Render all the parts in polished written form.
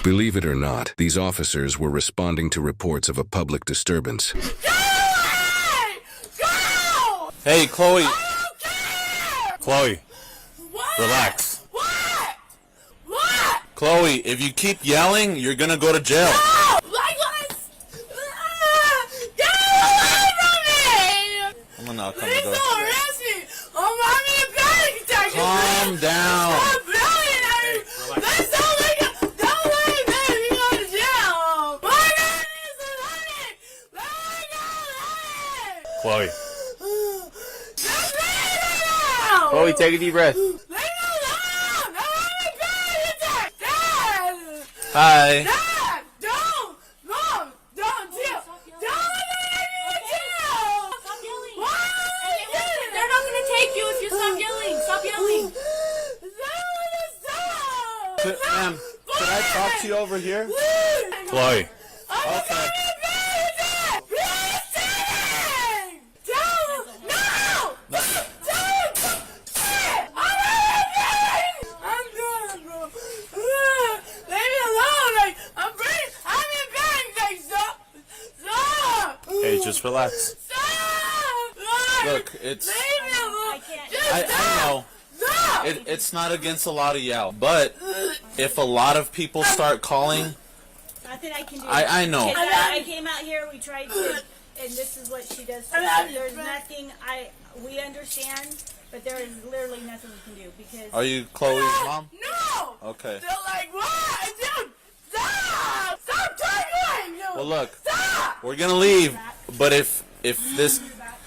Believe it or not, these officers were responding to reports of a public disturbance. Go away! Go! Hey, Chloe. I don't care! Chloe, What? relax. What? What? Chloe, if you keep yelling, you're gonna go to jail. No! Like what? Get away from me! I'm gonna knock on the Please door. don't arrest me! I'm having a panic attack! Calm down. Stop yelling! Please don't make it! Don't let me go to jail! My name is Lenny! Let me go! Chloe. Just leave me now! Chloe, take a deep breath. Leave me alone! I'm having a panic attack! Dad! Hi. Dad! Don't! Mom! Don't! Deal! Don't let me in jail! Stop yelling. Why are you doing They're not going to take you if you stop yelling. Stop yelling. Ma'am, can I talk to you over here? Chloe. Okay. Hey, just relax. Look, it's... I can't. I know. It's not against a lot of y'all, but if a lot of people start calling, Nothing I can do. I know. I came out here, we tried to, and this is what she does to us. There's nothing, we understand, but there is literally nothing we can do because... Are you Chloe's mom? No! Okay. They're like, what? Dude, stop! Stop talking! Well, look, Stop! we're gonna leave, but if this...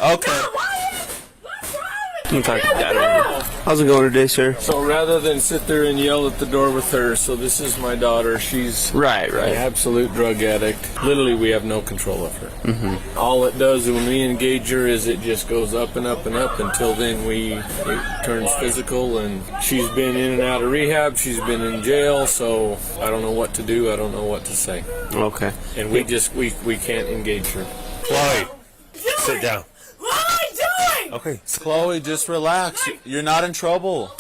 Okay. What's wrong with I'm talking to Dad. How's it going today, sir? So rather than sit there and yell at the door with her, so this is my daughter. She's Right. an absolute drug addict. Literally, we have no control of her. Mm-hmm. All it does when we engage her is it just goes up and up and up until then it turns physical. And she's been in and out of rehab. She's been in jail. So I don't know what to do. I don't know what to say. Okay. And we can't engage her. Chloe, sit down. What am I doing? Okay. Chloe, just relax. You're not in trouble.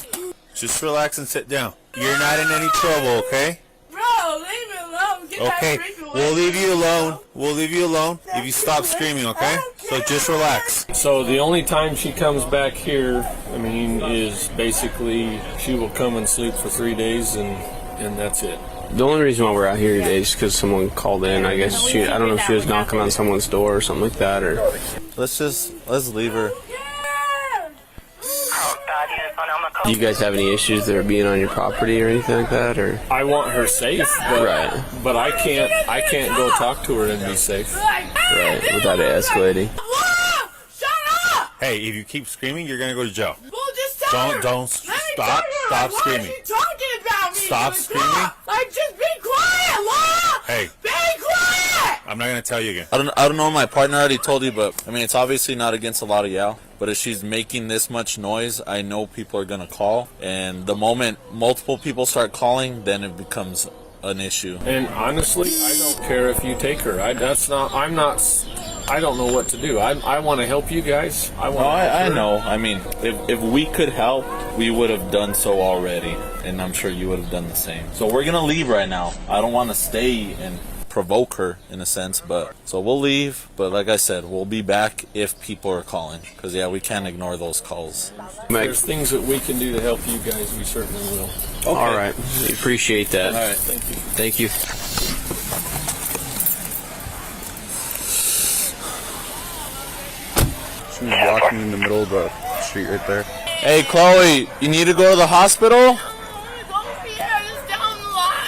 Just relax and sit down. You're not in any trouble, okay? Bro, leave me alone. Get Okay. that freak away. We'll leave you alone. We'll leave you alone if you stop screaming, okay? So just relax. So the only time she comes back here, is basically she will come and sleep for 3 days and that's it. The only reason why we're out here today is because someone called in. I guess I don't know if she was knocking on someone's door or something like that, or... Let's leave her. Do you guys have any issues that are being on your property or anything like that, or... I want her safe, but, Right. but I can't go talk to her and be safe. Right, without it escalating. Mom, shut up! Hey, if you keep screaming, you're gonna go to jail. Well, just tell her. Don't Let me stop tell her, stop why screaming. is she talking about me? Stop screaming. Like, just be quiet, Laura! Hey. Be quiet! I'm not gonna tell you again. I don't know. My partner already told you, but it's obviously not against a lot of y'all. But if she's making this much noise, I know people are gonna call. And the moment multiple people start calling, then it becomes an issue. And honestly, I don't care if you take her. I don't know what to do. I want to help you guys. I know. If we could help, we would have done so already, and I'm sure you would have done the same. So we're gonna leave right now. I don't want to stay and provoke her in a sense, but so we'll leave. But like I said, we'll be back if people are calling, because we can't ignore those calls. If there's things that we can do to help you guys, we certainly will. Okay. All right. We appreciate that. All right. Thank you. Thank you. She was walking in the middle of the street right there. Hey, Chloe, you need to go to the hospital?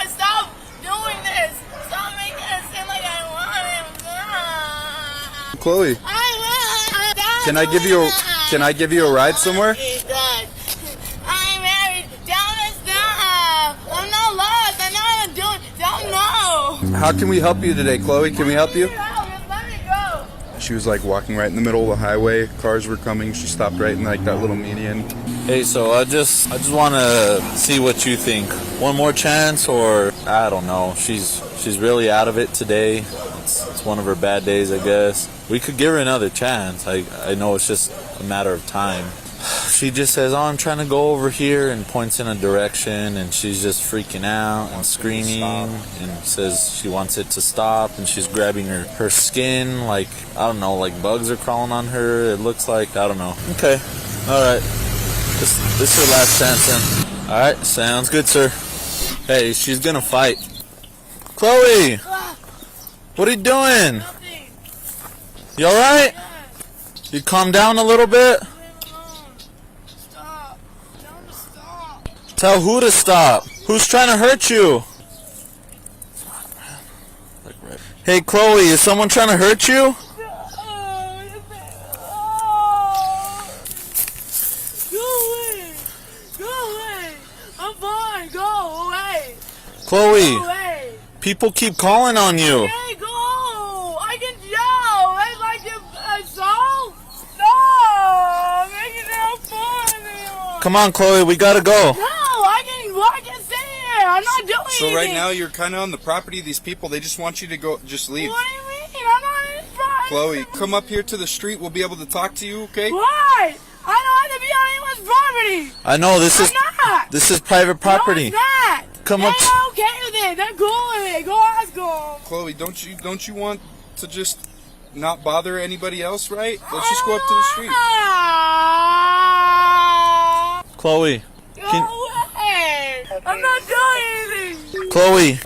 Stop doing this. Stop making it seem like I want him. Chloe, can I give you a ride somewhere? I'm married. Stop. I'm not lost. I know what I'm doing. Don't know. How can we help you today, Chloe? Can we help you? Just let me go. She was like walking right in the middle of the highway. Cars were coming. She stopped right in like that little median. Hey, so I just want to see what you think. One more chance, or I don't know. She's really out of it today. It's one of her bad days, I guess. We could give her another chance. I know it's just a matter of time. She just says, oh, I'm trying to go over here, and points in a direction, and she's just freaking out and screaming and says she wants it to stop, and she's grabbing her skin like, I don't know, like bugs are crawling on her, it looks like, I don't know. Okay, alright. This is her last chance then. Alright, sounds good, sir. Hey, she's gonna fight. Chloe! What are you doing? Nothing. You alright? Yes. You calm down a little bit? Stop. Tell him to stop. Tell who to stop? Who's trying to hurt you? Hey, Chloe, is someone trying to hurt you? Chloe, Go away. people keep calling on you. Okay, go. I can yell. I like it. So? No. Make it no fun. Come on, Chloe, we gotta go. No, I can stay here. I'm not doing anything. So right now you're kind of on the property of these people. They just want you to go, just leave. What do you mean? I'm not in front. Chloe, come up here to the street. We'll be able to talk to you, okay? Why? I don't have to be on anyone's property. I know this is private property. No, it's not. Come They're up. okay with it. They're cool with it. Go ask them. Chloe, don't you want to just not bother anybody else, right? Let's just go up to the street. Chloe, Go away. I'm not doing anything. Chloe,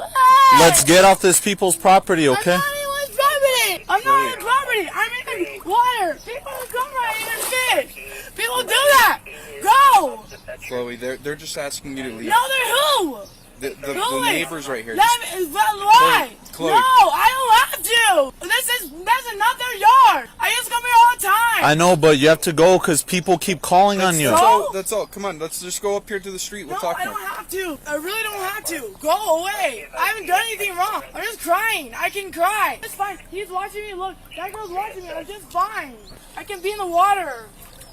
let's get off this people's property, okay? I'm not anyone's property. I'm not on property. I'm in water. People come right in and fish. People do that. Go. Chloe, they're just asking you to leave. No, they're who? The neighbors right here. Why? Chloe. No, I don't have to. This is not their yard. I used to come here all the time. I know, but you have to go because people keep calling on you. That's all. Come on, let's just go up here to the street. We'll talk I more. don't have to. I really don't have to. Go away. I haven't done anything wrong. I'm just crying. I can cry. It's fine. He's watching me. Look, that girl's watching me. I'm just fine. I can be in the water.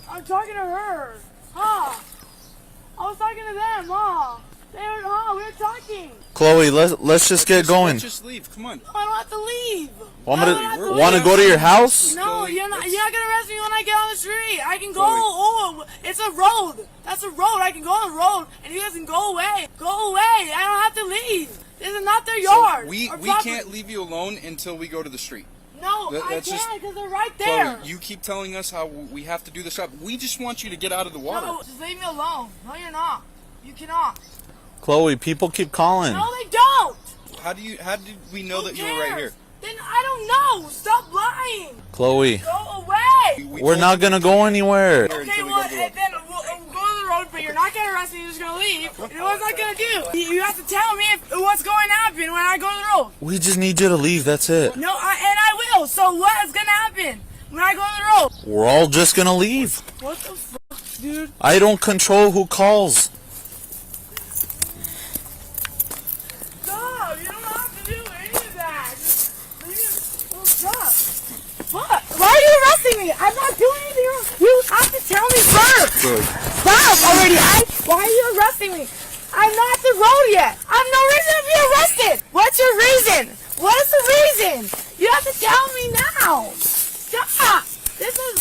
I'm talking to her. Huh? I was talking to them, huh? We were talking. Chloe, let's just get going. Let's just leave. Come on. I don't have to leave. Want to go to your house? No, you're not gonna arrest me when I get on the street. I can go. Oh, it's a road. That's a road. I can go on the road, and you guys can go away. Go away. I don't have to leave. This is not their yard. So we can't leave you alone until we go to the street. No, I can't because they're right there. Chloe, you keep telling us how we have to do this job. We just want you to get out of the water. No, just leave me alone. No, you're not. You cannot. Chloe, people keep calling. No, they don't. How did we know that you were right here? Then I don't know. Stop lying. Chloe, Go away. we're not gonna go anywhere. Okay, well, then we'll go to the road, but you're not gonna arrest me. You're just gonna leave. What's that gonna do? You have to tell me what's going to happen when I go to the road. We just need you to leave, that's it. No, and I will. So what is gonna happen when I go to the road? We're all just gonna leave. What the fuck, dude? I don't control who calls. Stop! You don't have to do any of that. Just leave it. Well, stop. What? Why are you arresting me? I'm not doing anything wrong. You have to tell me first. Stop already. Why are you arresting me? I'm not at the road yet. I have no reason to be arrested. What's your reason? What is the reason? You have to tell me now. Stop. This is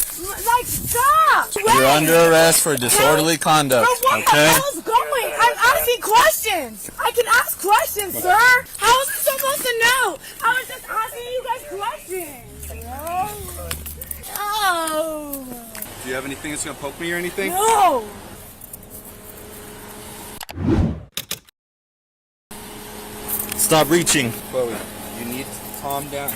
like, stop. You're under arrest for disorderly conduct, okay? How's it going? I'm asking questions. I can ask questions, sir. How was I supposed to know? I was just asking you guys questions. No. Do you have anything that's gonna poke me or anything? No. Stop reaching. Chloe, you need to calm down.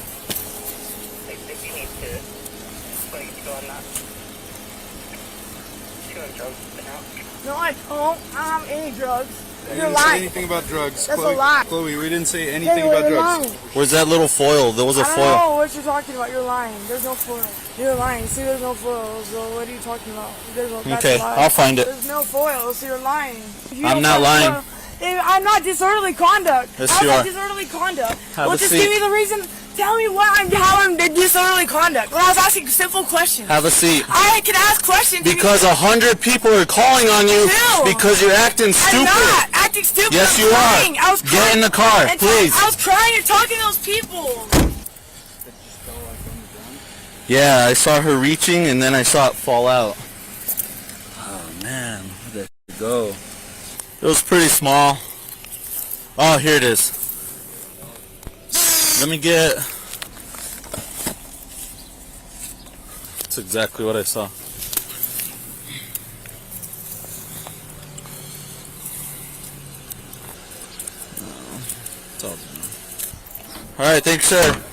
No, I don't. I don't have any drugs. We You're didn't say lying. anything about drugs. That's Chloe, a lie. Chloe, we didn't say anything You're about drugs. lying. Where's that little foil? There was a I don't foil. know what you're talking about. You're lying. There's no foil. You're lying. See, there's no foil. So what are you talking about? That's Okay, a lie. I'll find it. There's no foil, so you're lying. I'm not lying. I'm not disorderly conduct. Yes, How's you that are. disorderly conduct? Have Well, a just seat. give me the reason. Tell me how I'm disorderly conduct. When I was asking simple questions. Have a seat. I can ask questions. Because 100 people are calling on you Ew. because you're acting stupid. I'm not acting stupid. Yes, I'm you crying. are. I was crying. Get in the car, And please. I was crying and talking to those people. Yeah, I saw her reaching and then I saw it fall out. man, where'd that go? It was pretty small. Oh, here it is. Let me get... That's exactly what I saw. It's all good. Alright, thanks, sir.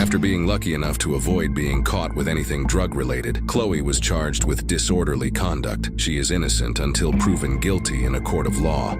After being lucky enough to avoid being caught with anything drug-related, Chloe was charged with disorderly conduct. She is innocent until proven guilty in a court of law.